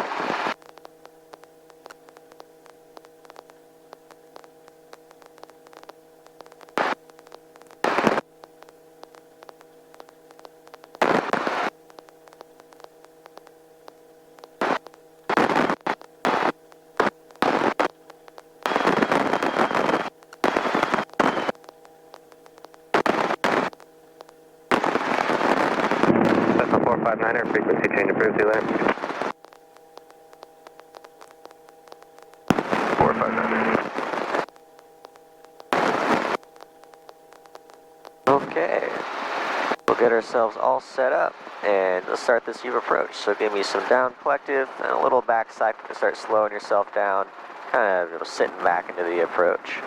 Frequency change approved, see you later. 459. Okay, we'll get ourselves all set up and let's start this Eve approach. So give me some down collective and a little backside to start slowing yourself down, kind of sitting back into the approach.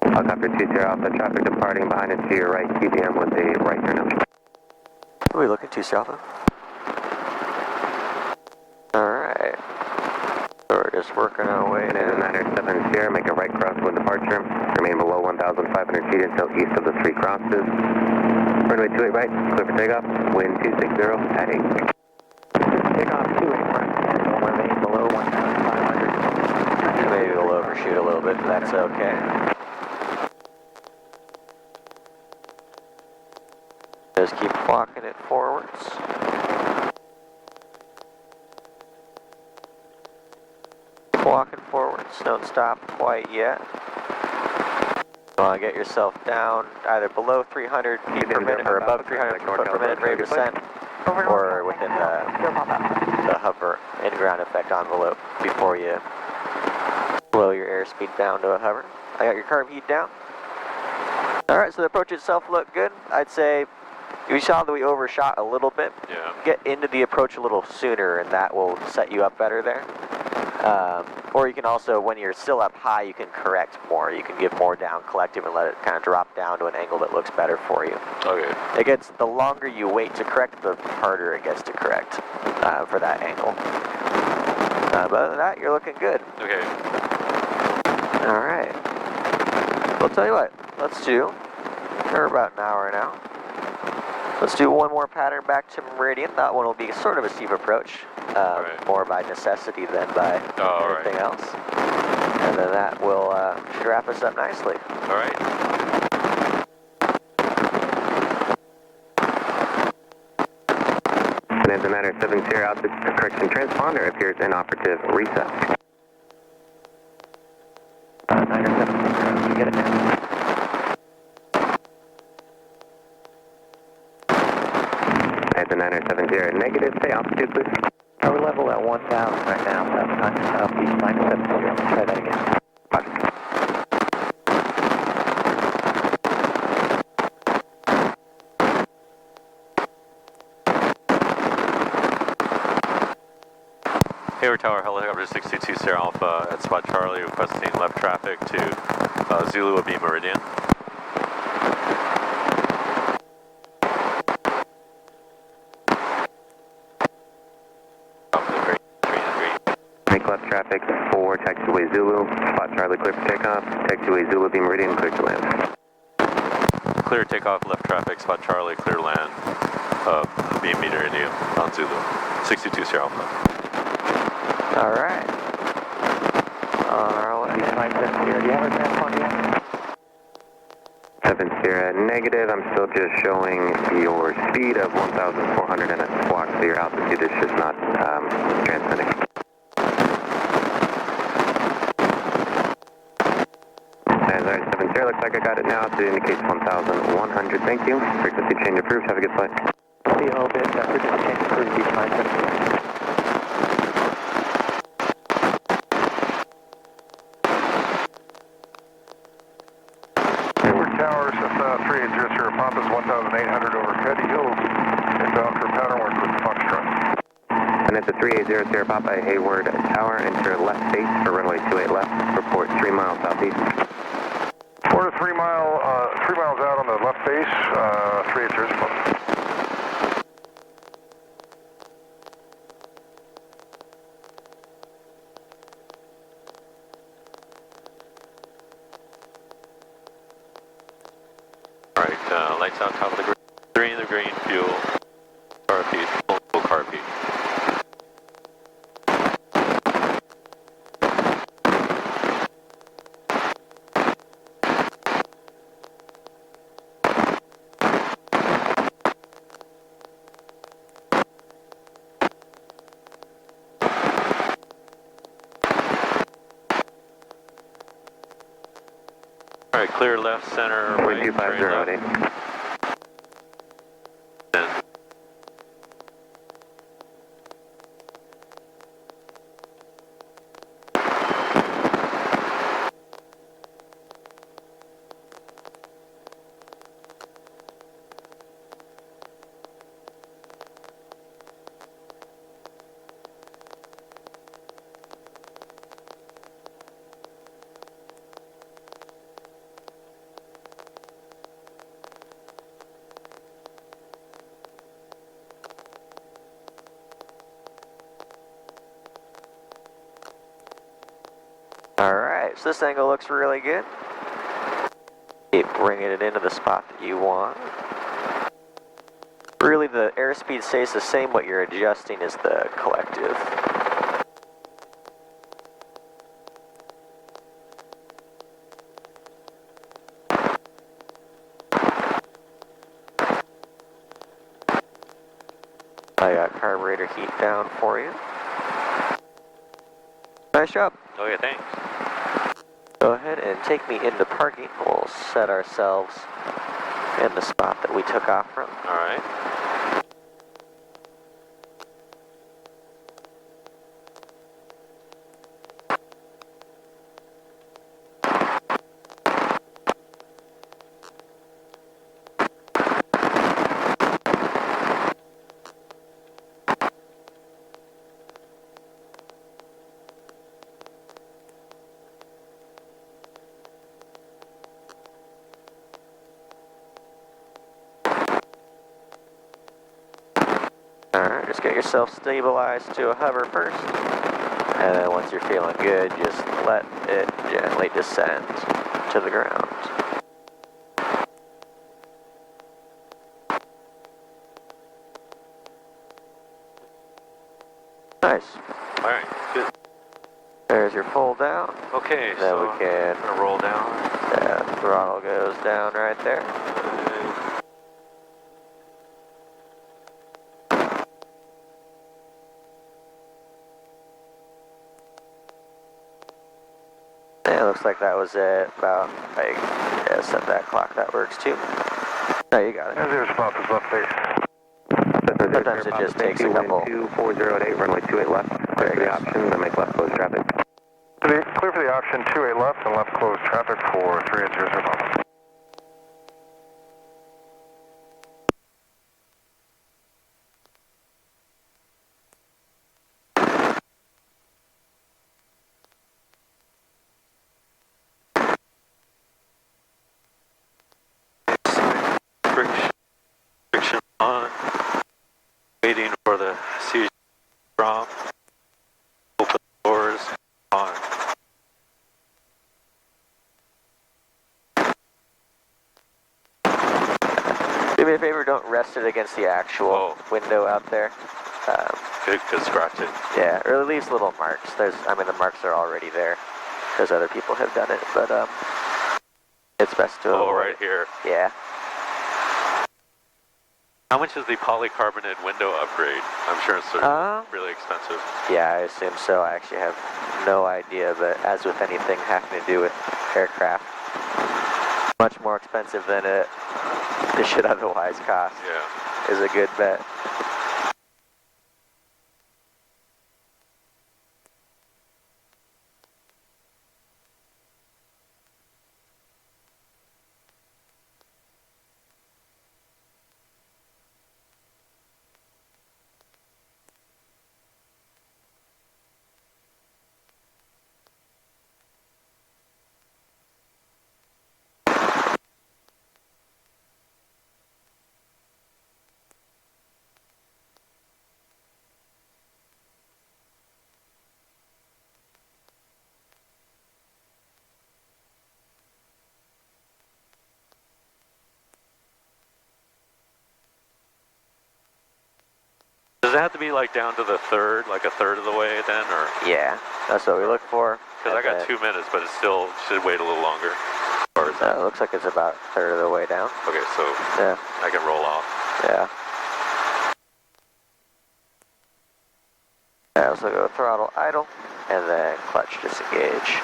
Helicopter 2 Sierra Alpha, traffic departing behind and to your right, QDM with a right turn up. What are we looking to, Alpha? Alright. So we're just working our way And in the 907 Sierra, make a right cross with departure. Remain below 1,500 feet until east of the 3 crosses. Runway 28 right, clear for takeoff. Wind 260 at 8. Takeoff 28 right, remain below 1,500. Maybe we'll overshoot a little bit, but that's okay. Just keep walking it forwards. Walking forwards, don't stop quite yet. You want to get yourself down either below 300 feet per minute or above 300 feet per minute rate of descent, or within the the hover and ground effect envelope before you blow your airspeed down to a hover. I got your carb heat down. Alright, so the approach itself looked good. I'd say we saw that we overshot a little bit. Yeah. Get into the approach a little sooner and that will set you up better there. Or you can also, when you're still up high, you can correct more. You can give more down collective and let it kind of drop down to an angle that looks better for you. Okay. It gets, the longer you wait to correct, the harder it gets to correct for that angle. But other than that, you're looking good. Okay. Alright. I'll tell you what, let's do, we're about an hour now. Let's do one more pattern back to Meridian. That one will be sort of a steep approach, more by necessity than by anything else. And then that will should wrap us up nicely. All right. And as a matter of 70 out, the correction transponder appears inoperative. Reset. 970, you get it now. As a 970 negative, say altitude please. We're level at 1,000 right now, 700 southeast, 970. Let's try that again. Hayward Tower, helicopter 622 Sierra Alpha at spot Charlie, requesting left traffic to Zulu abeam Meridian. Make left traffic for taxiway Zulu, spot Charlie clear for takeoff, taxiway Zulu abeam Meridian clear to land. Clear takeoff, left traffic, spot Charlie, clear land, abeam Meridian on Zulu, 622 Sierra Alpha. Alright. East 970, do you have a transponder yet? 70 negative, I'm still just showing your speed of 1,400 and a squawk, so your altitude is just not transmitting. As I 70, looks like I got it now, so it indicates 1,100, thank you. Frequency change approved, have a good flight. See you a little bit, frequency change approved, East 970. Towers, 380 Sierra Pampas, 1,800 over Petty Hills, inbound for pattern work with Foxtrot. And it's a 380 Sierra Papa Hayward Tower, enter left base for runway 28 left, report 3 miles southeast. We're 3 miles out on the left base, 380 Sierra Papa. Lights on top of the green, fuel, carb heat, full carb heat. All right, clear left, center, right, 250 left. Alright, so this angle looks really good. Keep bringing it into the spot that you want. Really, the airspeed stays the same, what you're adjusting is the collective. I got carburetor heat down for you. Nice job. Okay, thanks. Go ahead and take me into parking. We'll set ourselves in the spot that we took off from. All right. Alright, just get yourself stabilized to a hover first. And then once you're feeling good, just let it gently descend to the ground. Nice. Alright, good. There's your full down. Okay, Then so we can I'm gonna roll down. Yeah, throttle goes down right there. Yeah, looks like that was it. About, yeah, set that clock. That works too. No, you got it. And there's responses left base. Sometimes it just takes a couple. 2408, runway 28 left. Clear for the options and make left close traffic. Clear for the option 28 left and left close traffic for 380 Papa. Friction on. Waiting for the CG drop. Open doors on. Do me a favor, don't rest it against the actual window out there. Good, could scratch it. Yeah, or it leaves little marks. The marks are already there because other people have done it, but it's best to avoid. Right here. Yeah. How much is the polycarbonate window upgrade? I'm sure it's really expensive. Yeah, I assume so. I actually have no idea, but as with anything having to do with aircraft, much more expensive than it should otherwise cost. Yeah. Is a good bet. Does it have to be like down to the third, like a third of the way then, or? Yeah, that's what we look for. Because I got 2 minutes, but it still should wait a little longer. Or is that? It looks like it's about a third of the way down. Okay, so yeah, I can roll off. Yeah. I also go throttle idle, and then clutch disengage.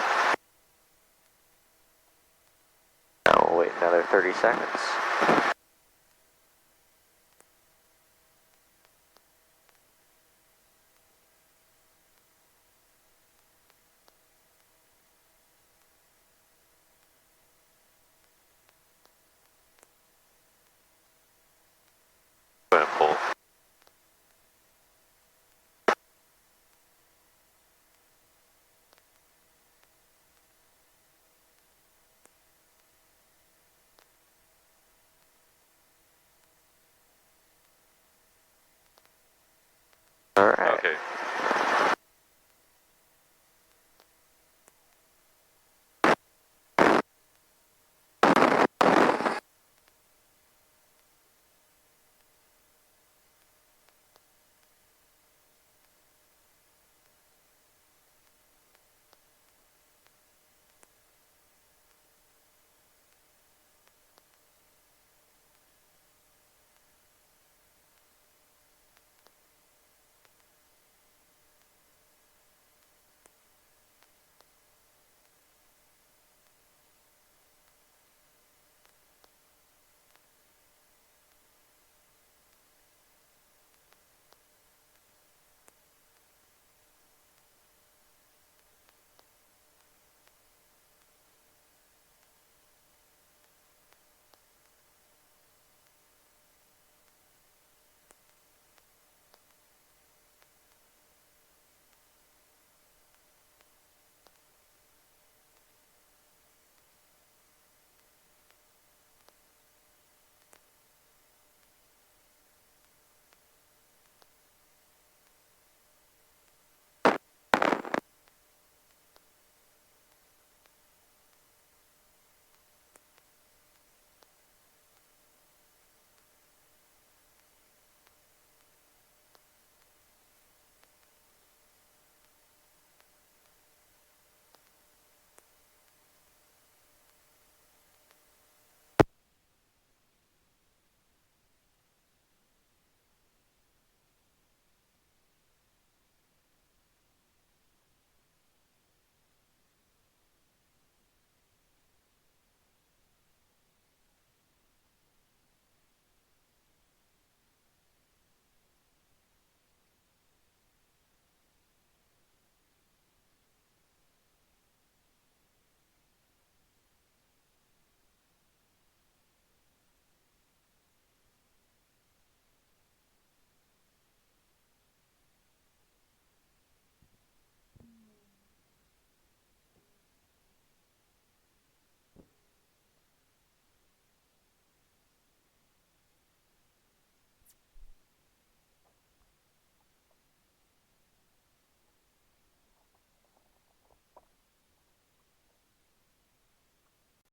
Now we'll wait another 30 seconds. Go ahead and pull. All right. Okay.